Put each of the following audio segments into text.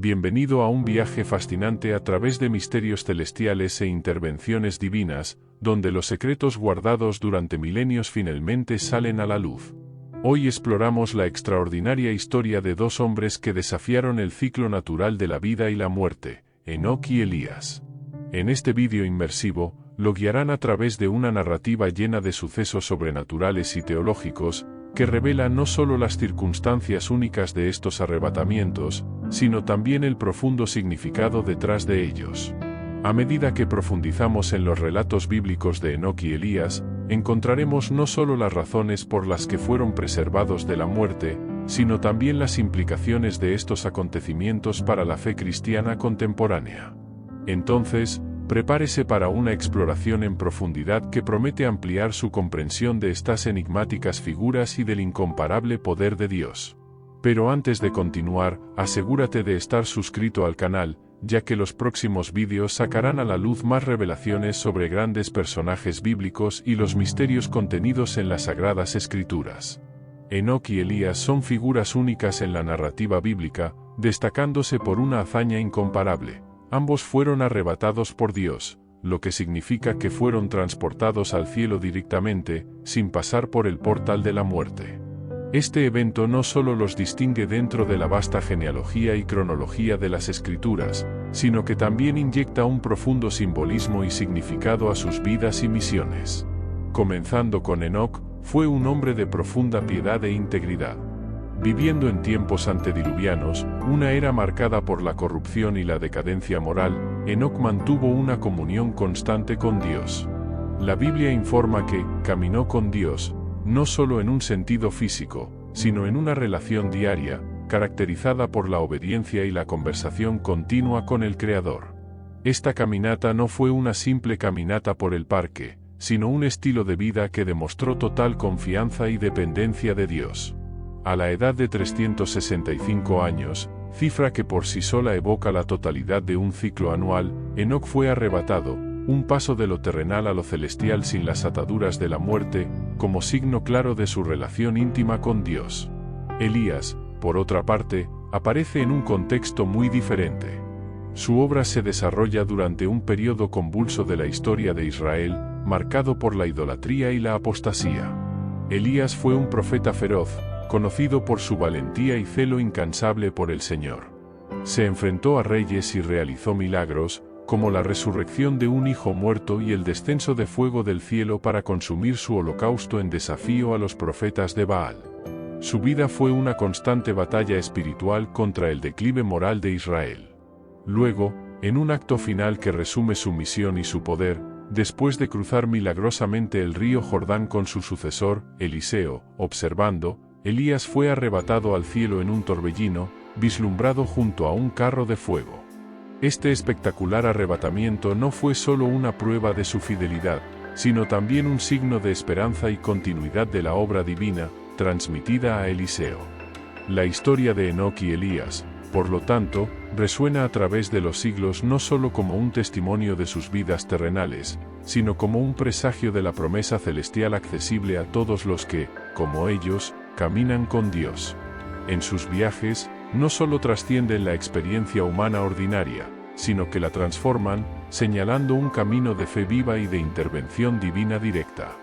Bienvenido a un viaje fascinante a través de misterios celestiales e intervenciones divinas, donde los secretos guardados durante milenios finalmente salen a la luz. Hoy exploramos la extraordinaria historia de dos hombres que desafiaron el ciclo natural de la vida y la muerte, Enoc y Elías. En este vídeo inmersivo, lo guiarán a través de una narrativa llena de sucesos sobrenaturales y teológicos, que revela no solo las circunstancias únicas de estos arrebatamientos, sino también el profundo significado detrás de ellos. A medida que profundizamos en los relatos bíblicos de Enoc y Elías, encontraremos no solo las razones por las que fueron preservados de la muerte, sino también las implicaciones de estos acontecimientos para la fe cristiana contemporánea. Entonces, prepárese para una exploración en profundidad que promete ampliar su comprensión de estas enigmáticas figuras y del incomparable poder de Dios. Pero antes de continuar, asegúrate de estar suscrito al canal, ya que los próximos vídeos sacarán a la luz más revelaciones sobre grandes personajes bíblicos y los misterios contenidos en las Sagradas Escrituras. Enoc y Elías son figuras únicas en la narrativa bíblica, destacándose por una hazaña incomparable. Ambos fueron arrebatados por Dios, lo que significa que fueron transportados al cielo directamente, sin pasar por el portal de la muerte. Este evento no solo los distingue dentro de la vasta genealogía y cronología de las Escrituras, sino que también inyecta un profundo simbolismo y significado a sus vidas y misiones. Comenzando con Enoc, fue un hombre de profunda piedad e integridad. Viviendo en tiempos antediluvianos, una era marcada por la corrupción y la decadencia moral, Enoc mantuvo una comunión constante con Dios. La Biblia informa que caminó con Dios, no solo en un sentido físico, sino en una relación diaria, caracterizada por la obediencia y la conversación continua con el Creador. Esta caminata no fue una simple caminata por el parque, sino un estilo de vida que demostró total confianza y dependencia de Dios. A la edad de 365 años, cifra que por sí sola evoca la totalidad de un ciclo anual, Enoc fue arrebatado, un paso de lo terrenal a lo celestial sin las ataduras de la muerte, como signo claro de su relación íntima con Dios. Elías, por otra parte, aparece en un contexto muy diferente. Su obra se desarrolla durante un periodo convulso de la historia de Israel, marcado por la idolatría y la apostasía. Elías fue un profeta feroz, conocido por su valentía y celo incansable por el Señor. Se enfrentó a reyes y realizó milagros, como la resurrección de un hijo muerto y el descenso de fuego del cielo para consumir su holocausto en desafío a los profetas de Baal. Su vida fue una constante batalla espiritual contra el declive moral de Israel. Luego, en un acto final que resume su misión y su poder, después de cruzar milagrosamente el río Jordán con su sucesor, Eliseo, observando, Elías fue arrebatado al cielo en un torbellino, vislumbrado junto a un carro de fuego. Este espectacular arrebatamiento no fue solo una prueba de su fidelidad, sino también un signo de esperanza y continuidad de la obra divina, transmitida a Eliseo. La historia de Enoc y Elías, por lo tanto, resuena a través de los siglos no solo como un testimonio de sus vidas terrenales, sino como un presagio de la promesa celestial accesible a todos los que, como ellos, caminan con Dios. En sus viajes, no solo trascienden la experiencia humana ordinaria, sino que la transforman, señalando un camino de fe viva y de intervención divina directa.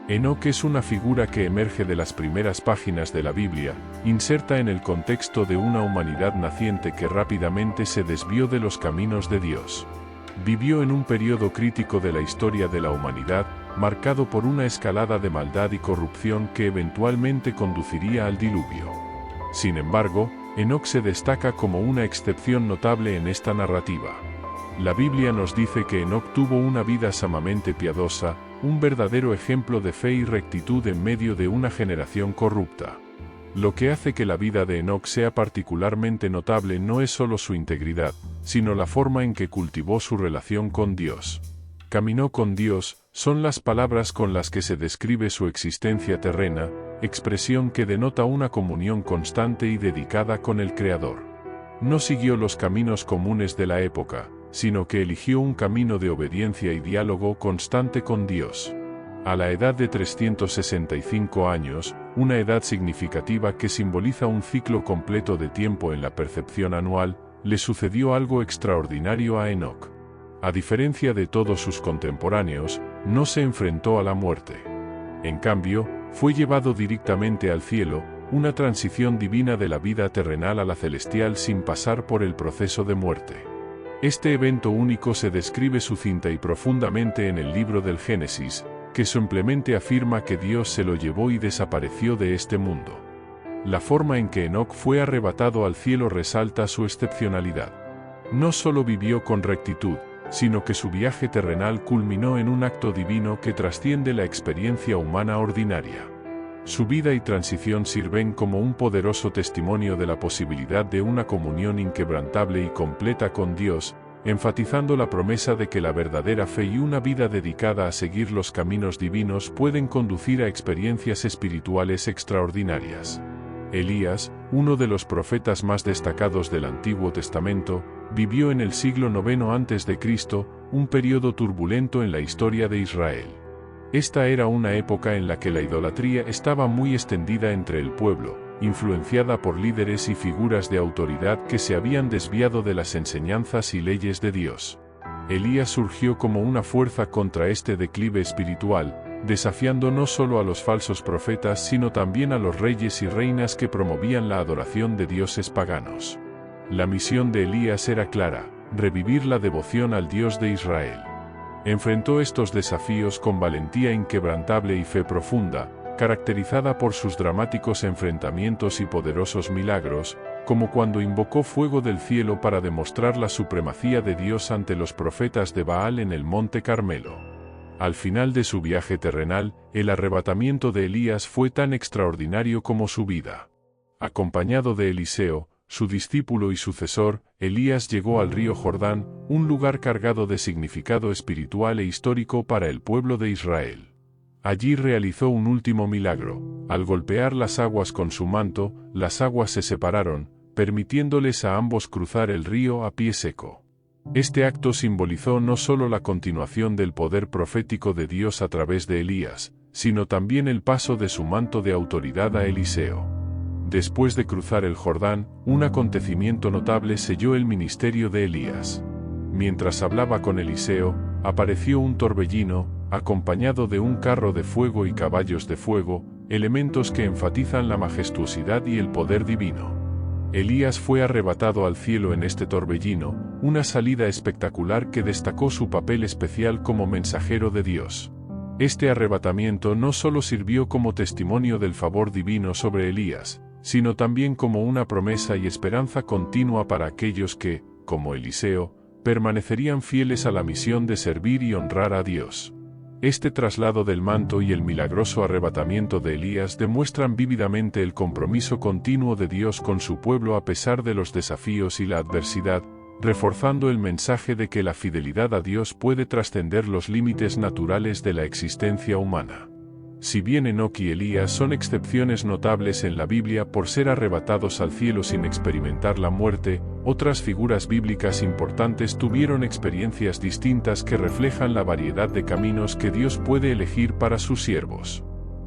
Enoc es una figura que emerge de las primeras páginas de la Biblia, inserta en el contexto de una humanidad naciente que rápidamente se desvió de los caminos de Dios. Vivió en un periodo crítico de la historia de la humanidad, marcado por una escalada de maldad y corrupción que eventualmente conduciría al diluvio. Sin embargo, Enoc se destaca como una excepción notable en esta narrativa. La Biblia nos dice que Enoc tuvo una vida sumamente piadosa, un verdadero ejemplo de fe y rectitud en medio de una generación corrupta. Lo que hace que la vida de Enoc sea particularmente notable no es solo su integridad, sino la forma en que cultivó su relación con Dios. Caminó con Dios, son las palabras con las que se describe su existencia terrena, expresión que denota una comunión constante y dedicada con el Creador. No siguió los caminos comunes de la época, sino que eligió un camino de obediencia y diálogo constante con Dios. A la edad de 365 años, una edad significativa que simboliza un ciclo completo de tiempo en la percepción anual, le sucedió algo extraordinario a Enoc. A diferencia de todos sus contemporáneos, no se enfrentó a la muerte. En cambio, fue llevado directamente al cielo, una transición divina de la vida terrenal a la celestial sin pasar por el proceso de muerte. Este evento único se describe sucinta y profundamente en el libro del Génesis, que simplemente afirma que Dios se lo llevó y desapareció de este mundo. La forma en que Enoc fue arrebatado al cielo resalta su excepcionalidad. No solo vivió con rectitud, sino que su viaje terrenal culminó en un acto divino que trasciende la experiencia humana ordinaria. Su vida y transición sirven como un poderoso testimonio de la posibilidad de una comunión inquebrantable y completa con Dios, enfatizando la promesa de que la verdadera fe y una vida dedicada a seguir los caminos divinos pueden conducir a experiencias espirituales extraordinarias. Elías, uno de los profetas más destacados del Antiguo Testamento, vivió en el siglo IX a.C., un periodo turbulento en la historia de Israel. Esta era una época en la que la idolatría estaba muy extendida entre el pueblo, influenciada por líderes y figuras de autoridad que se habían desviado de las enseñanzas y leyes de Dios. Elías surgió como una fuerza contra este declive espiritual, desafiando no solo a los falsos profetas sino también a los reyes y reinas que promovían la adoración de dioses paganos. La misión de Elías era clara: revivir la devoción al Dios de Israel. Enfrentó estos desafíos con valentía inquebrantable y fe profunda, caracterizada por sus dramáticos enfrentamientos y poderosos milagros, como cuando invocó fuego del cielo para demostrar la supremacía de Dios ante los profetas de Baal en el Monte Carmelo. Al final de su viaje terrenal, el arrebatamiento de Elías fue tan extraordinario como su vida. Acompañado de Eliseo, su discípulo y sucesor, Elías llegó al río Jordán, un lugar cargado de significado espiritual e histórico para el pueblo de Israel. Allí realizó un último milagro: al golpear las aguas con su manto, las aguas se separaron, permitiéndoles a ambos cruzar el río a pie seco. Este acto simbolizó no solo la continuación del poder profético de Dios a través de Elías, sino también el paso de su manto de autoridad a Eliseo. Después de cruzar el Jordán, un acontecimiento notable selló el ministerio de Elías. Mientras hablaba con Eliseo, apareció un torbellino, acompañado de un carro de fuego y caballos de fuego, elementos que enfatizan la majestuosidad y el poder divino. Elías fue arrebatado al cielo en este torbellino, una salida espectacular que destacó su papel especial como mensajero de Dios. Este arrebatamiento no solo sirvió como testimonio del favor divino sobre Elías, sino también como una promesa y esperanza continua para aquellos que, como Eliseo, permanecerían fieles a la misión de servir y honrar a Dios. Este traslado del manto y el milagroso arrebatamiento de Elías demuestran vívidamente el compromiso continuo de Dios con su pueblo a pesar de los desafíos y la adversidad, reforzando el mensaje de que la fidelidad a Dios puede trascender los límites naturales de la existencia humana. Si bien Enoc y Elías son excepciones notables en la Biblia por ser arrebatados al cielo sin experimentar la muerte, otras figuras bíblicas importantes tuvieron experiencias distintas que reflejan la variedad de caminos que Dios puede elegir para sus siervos.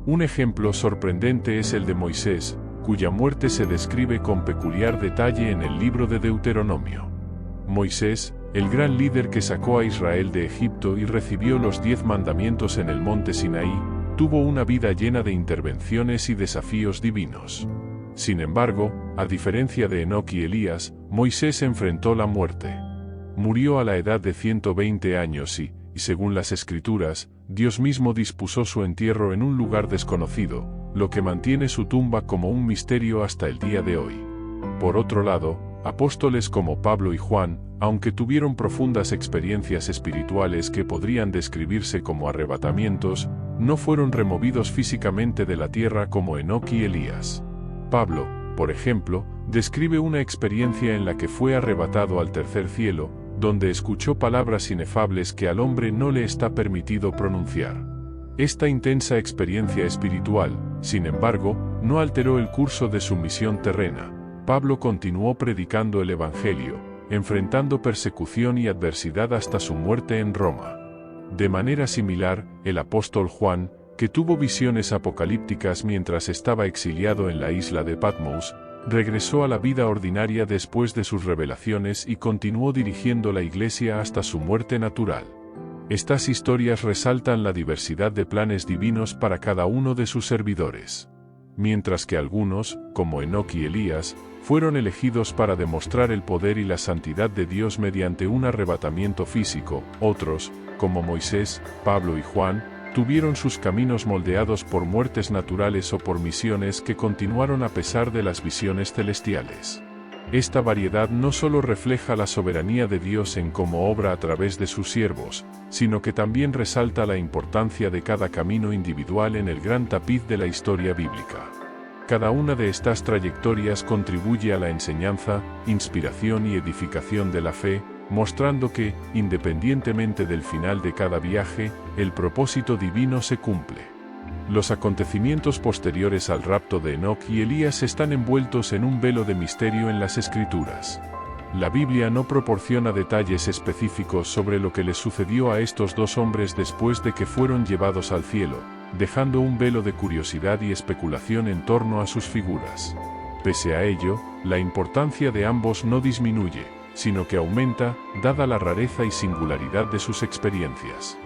Un ejemplo sorprendente es el de Moisés, cuya muerte se describe con peculiar detalle en el libro de Deuteronomio. Moisés, el gran líder que sacó a Israel de Egipto y recibió los 10 mandamientos en el monte Sinaí, tuvo una vida llena de intervenciones y desafíos divinos. Sin embargo, a diferencia de Enoc y Elías, Moisés enfrentó la muerte. Murió a la edad de 120 años y, según las Escrituras, Dios mismo dispuso su entierro en un lugar desconocido, lo que mantiene su tumba como un misterio hasta el día de hoy. Por otro lado, apóstoles como Pablo y Juan, aunque tuvieron profundas experiencias espirituales que podrían describirse como arrebatamientos, no fueron removidos físicamente de la tierra como Enoc y Elías. Pablo, por ejemplo, describe una experiencia en la que fue arrebatado al tercer cielo, donde escuchó palabras inefables que al hombre no le está permitido pronunciar. Esta intensa experiencia espiritual, sin embargo, no alteró el curso de su misión terrena. Pablo continuó predicando el Evangelio, enfrentando persecución y adversidad hasta su muerte en Roma. De manera similar, el apóstol Juan, que tuvo visiones apocalípticas mientras estaba exiliado en la isla de Patmos, regresó a la vida ordinaria después de sus revelaciones y continuó dirigiendo la Iglesia hasta su muerte natural. Estas historias resaltan la diversidad de planes divinos para cada uno de sus servidores. Mientras que algunos, como Enoc y Elías, fueron elegidos para demostrar el poder y la santidad de Dios mediante un arrebatamiento físico, otros, como Moisés, Pablo y Juan, tuvieron sus caminos moldeados por muertes naturales o por misiones que continuaron a pesar de las visiones celestiales. Esta variedad no solo refleja la soberanía de Dios en cómo obra a través de sus siervos, sino que también resalta la importancia de cada camino individual en el gran tapiz de la historia bíblica. Cada una de estas trayectorias contribuye a la enseñanza, inspiración y edificación de la fe, mostrando que, independientemente del final de cada viaje, el propósito divino se cumple. Los acontecimientos posteriores al rapto de Enoc y Elías están envueltos en un velo de misterio en las Escrituras. La Biblia no proporciona detalles específicos sobre lo que les sucedió a estos dos hombres después de que fueron llevados al cielo, dejando un velo de curiosidad y especulación en torno a sus figuras. Pese a ello, la importancia de ambos no disminuye, sino que aumenta, dada la rareza y singularidad de sus experiencias.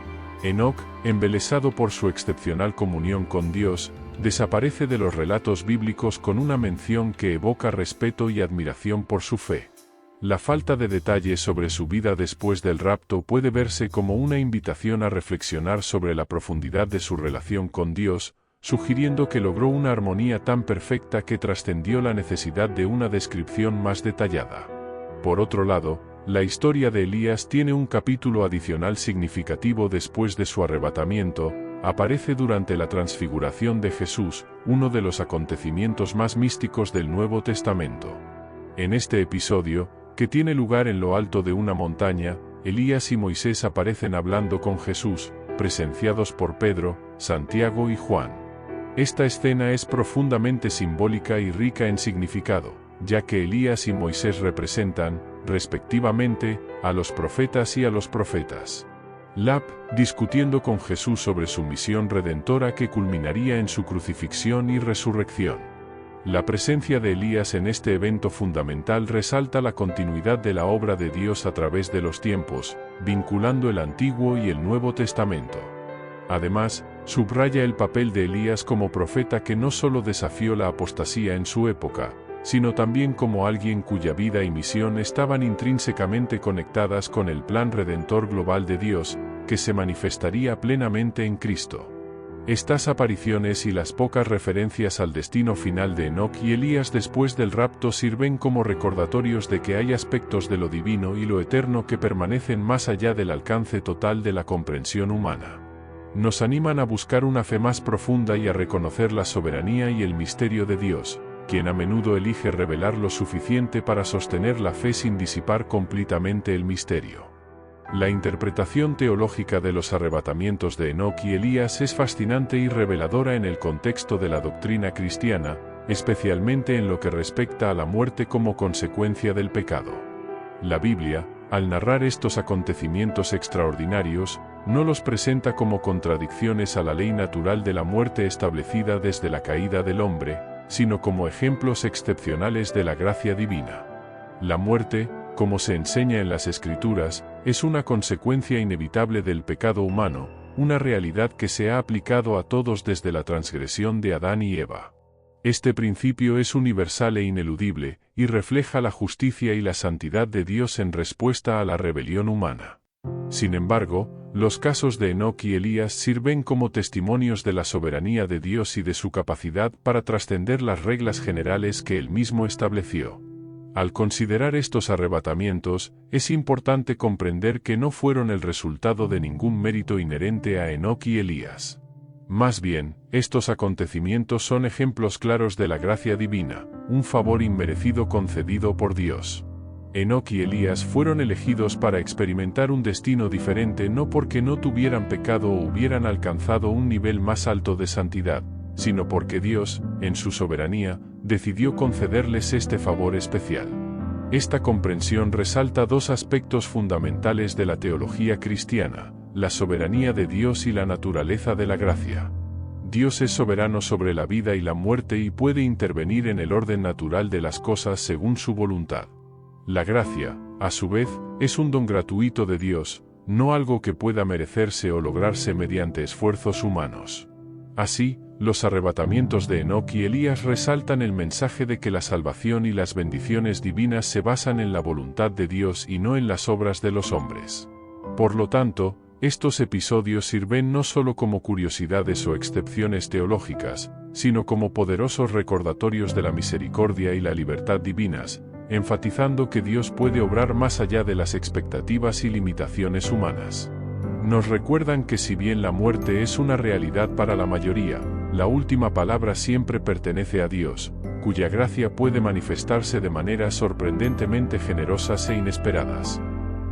Enoc, embelesado por su excepcional comunión con Dios, desaparece de los relatos bíblicos con una mención que evoca respeto y admiración por su fe. La falta de detalles sobre su vida después del rapto puede verse como una invitación a reflexionar sobre la profundidad de su relación con Dios, sugiriendo que logró una armonía tan perfecta que trascendió la necesidad de una descripción más detallada. Por otro lado, la historia de Elías tiene un capítulo adicional significativo después de su arrebatamiento. Aparece durante la transfiguración de Jesús, uno de los acontecimientos más místicos del Nuevo Testamento. En este episodio, que tiene lugar en lo alto de una montaña, Elías y Moisés aparecen hablando con Jesús, presenciados por Pedro, Santiago y Juan. Esta escena es profundamente simbólica y rica en significado, ya que Elías y Moisés representan, respectivamente, a los profetas y a los profetas. Discutiendo con Jesús sobre su misión redentora que culminaría en su crucifixión y resurrección. La presencia de Elías en este evento fundamental resalta la continuidad de la obra de Dios a través de los tiempos, vinculando el Antiguo y el Nuevo Testamento. Además, subraya el papel de Elías como profeta que no solo desafió la apostasía en su época, sino también como alguien cuya vida y misión estaban intrínsecamente conectadas con el plan redentor global de Dios, que se manifestaría plenamente en Cristo. Estas apariciones y las pocas referencias al destino final de Enoc y Elías después del rapto sirven como recordatorios de que hay aspectos de lo divino y lo eterno que permanecen más allá del alcance total de la comprensión humana. Nos animan a buscar una fe más profunda y a reconocer la soberanía y el misterio de Dios, quien a menudo elige revelar lo suficiente para sostener la fe sin disipar completamente el misterio. La interpretación teológica de los arrebatamientos de Enoc y Elías es fascinante y reveladora en el contexto de la doctrina cristiana, especialmente en lo que respecta a la muerte como consecuencia del pecado. La Biblia, al narrar estos acontecimientos extraordinarios, no los presenta como contradicciones a la ley natural de la muerte establecida desde la caída del hombre, sino como ejemplos excepcionales de la gracia divina. La muerte, como se enseña en las Escrituras, es una consecuencia inevitable del pecado humano, una realidad que se ha aplicado a todos desde la transgresión de Adán y Eva. Este principio es universal e ineludible, y refleja la justicia y la santidad de Dios en respuesta a la rebelión humana. Sin embargo, los casos de Enoc y Elías sirven como testimonios de la soberanía de Dios y de su capacidad para trascender las reglas generales que él mismo estableció. Al considerar estos arrebatamientos, es importante comprender que no fueron el resultado de ningún mérito inherente a Enoc y Elías. Más bien, estos acontecimientos son ejemplos claros de la gracia divina, un favor inmerecido concedido por Dios. Enoc y Elías fueron elegidos para experimentar un destino diferente no porque no tuvieran pecado o hubieran alcanzado un nivel más alto de santidad, sino porque Dios, en su soberanía, decidió concederles este favor especial. Esta comprensión resalta dos aspectos fundamentales de la teología cristiana: la soberanía de Dios y la naturaleza de la gracia. Dios es soberano sobre la vida y la muerte y puede intervenir en el orden natural de las cosas según su voluntad. La gracia, a su vez, es un don gratuito de Dios, no algo que pueda merecerse o lograrse mediante esfuerzos humanos. Así, los arrebatamientos de Enoc y Elías resaltan el mensaje de que la salvación y las bendiciones divinas se basan en la voluntad de Dios y no en las obras de los hombres. Por lo tanto, estos episodios sirven no solo como curiosidades o excepciones teológicas, sino como poderosos recordatorios de la misericordia y la libertad divinas, enfatizando que Dios puede obrar más allá de las expectativas y limitaciones humanas. Nos recuerdan que si bien la muerte es una realidad para la mayoría, la última palabra siempre pertenece a Dios, cuya gracia puede manifestarse de maneras sorprendentemente generosas e inesperadas.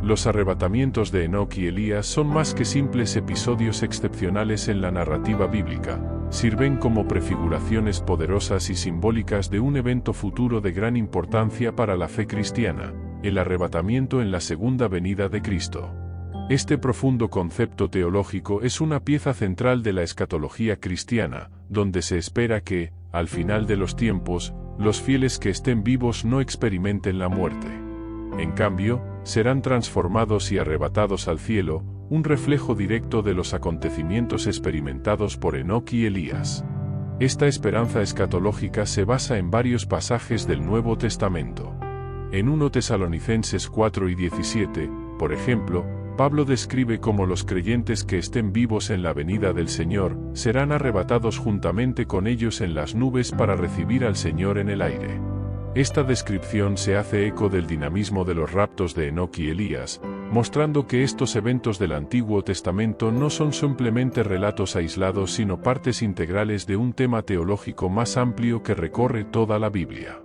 Los arrebatamientos de Enoc y Elías son más que simples episodios excepcionales en la narrativa bíblica, sirven como prefiguraciones poderosas y simbólicas de un evento futuro de gran importancia para la fe cristiana, el arrebatamiento en la segunda venida de Cristo. Este profundo concepto teológico es una pieza central de la escatología cristiana, donde se espera que, al final de los tiempos, los fieles que estén vivos no experimenten la muerte. En cambio, serán transformados y arrebatados al cielo, un reflejo directo de los acontecimientos experimentados por Enoc y Elías. Esta esperanza escatológica se basa en varios pasajes del Nuevo Testamento. En 1 Tesalonicenses 4 y 17, por ejemplo, Pablo describe cómo los creyentes que estén vivos en la venida del Señor serán arrebatados juntamente con ellos en las nubes para recibir al Señor en el aire. Esta descripción se hace eco del dinamismo de los raptos de Enoc y Elías, mostrando que estos eventos del Antiguo Testamento no son simplemente relatos aislados sino partes integrales de un tema teológico más amplio que recorre toda la Biblia.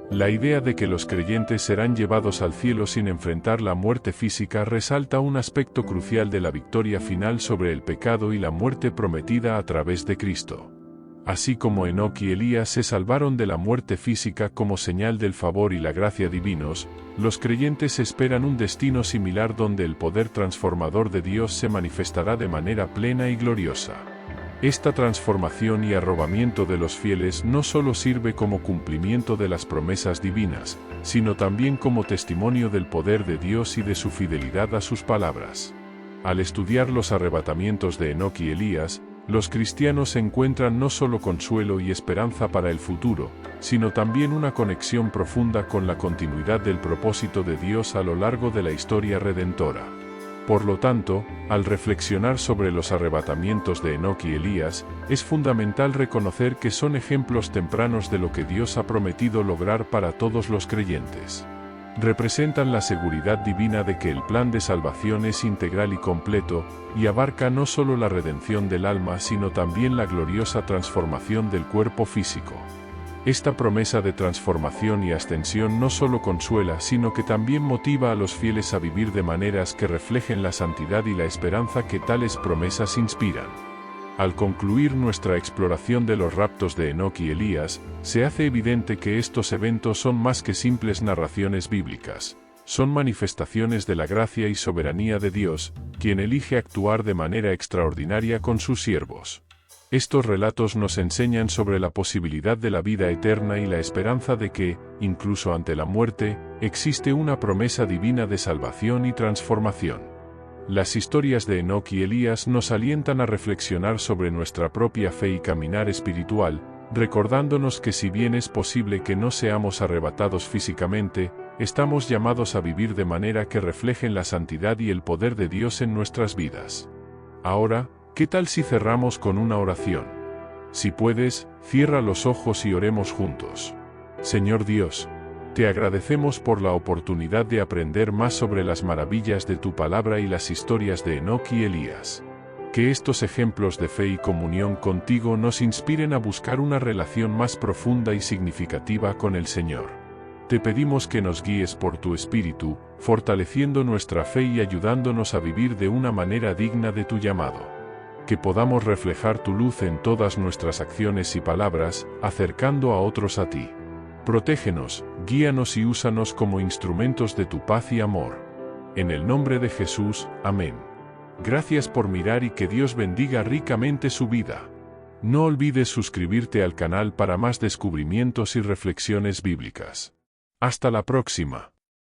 La idea de que los creyentes serán llevados al cielo sin enfrentar la muerte física resalta un aspecto crucial de la victoria final sobre el pecado y la muerte prometida a través de Cristo. Así como Enoc y Elías se salvaron de la muerte física como señal del favor y la gracia divinos, los creyentes esperan un destino similar donde el poder transformador de Dios se manifestará de manera plena y gloriosa. Esta transformación y arrobamiento de los fieles no solo sirve como cumplimiento de las promesas divinas, sino también como testimonio del poder de Dios y de su fidelidad a sus palabras. Al estudiar los arrebatamientos de Enoc y Elías, los cristianos encuentran no solo consuelo y esperanza para el futuro, sino también una conexión profunda con la continuidad del propósito de Dios a lo largo de la historia redentora. Por lo tanto, al reflexionar sobre los arrebatamientos de Enoc y Elías, es fundamental reconocer que son ejemplos tempranos de lo que Dios ha prometido lograr para todos los creyentes. Representan la seguridad divina de que el plan de salvación es integral y completo, y abarca no solo la redención del alma sino también la gloriosa transformación del cuerpo físico. Esta promesa de transformación y ascensión no solo consuela sino que también motiva a los fieles a vivir de maneras que reflejen la santidad y la esperanza que tales promesas inspiran. Al concluir nuestra exploración de los raptos de Enoc y Elías, se hace evidente que estos eventos son más que simples narraciones bíblicas. Son manifestaciones de la gracia y soberanía de Dios, quien elige actuar de manera extraordinaria con sus siervos. Estos relatos nos enseñan sobre la posibilidad de la vida eterna y la esperanza de que, incluso ante la muerte, existe una promesa divina de salvación y transformación. Las historias de Enoc y Elías nos alientan a reflexionar sobre nuestra propia fe y caminar espiritual, recordándonos que si bien es posible que no seamos arrebatados físicamente, estamos llamados a vivir de manera que reflejen la santidad y el poder de Dios en nuestras vidas. Ahora, ¿qué tal si cerramos con una oración? Si puedes, cierra los ojos y oremos juntos. Señor Dios, te agradecemos por la oportunidad de aprender más sobre las maravillas de tu palabra y las historias de Enoc y Elías. Que estos ejemplos de fe y comunión contigo nos inspiren a buscar una relación más profunda y significativa con el Señor. Te pedimos que nos guíes por tu Espíritu, fortaleciendo nuestra fe y ayudándonos a vivir de una manera digna de tu llamado. Que podamos reflejar tu luz en todas nuestras acciones y palabras, acercando a otros a ti. Protégenos, guíanos y úsanos como instrumentos de tu paz y amor. En el nombre de Jesús, amén. Gracias por mirar y que Dios bendiga ricamente su vida. No olvides suscribirte al canal para más descubrimientos y reflexiones bíblicas. Hasta la próxima.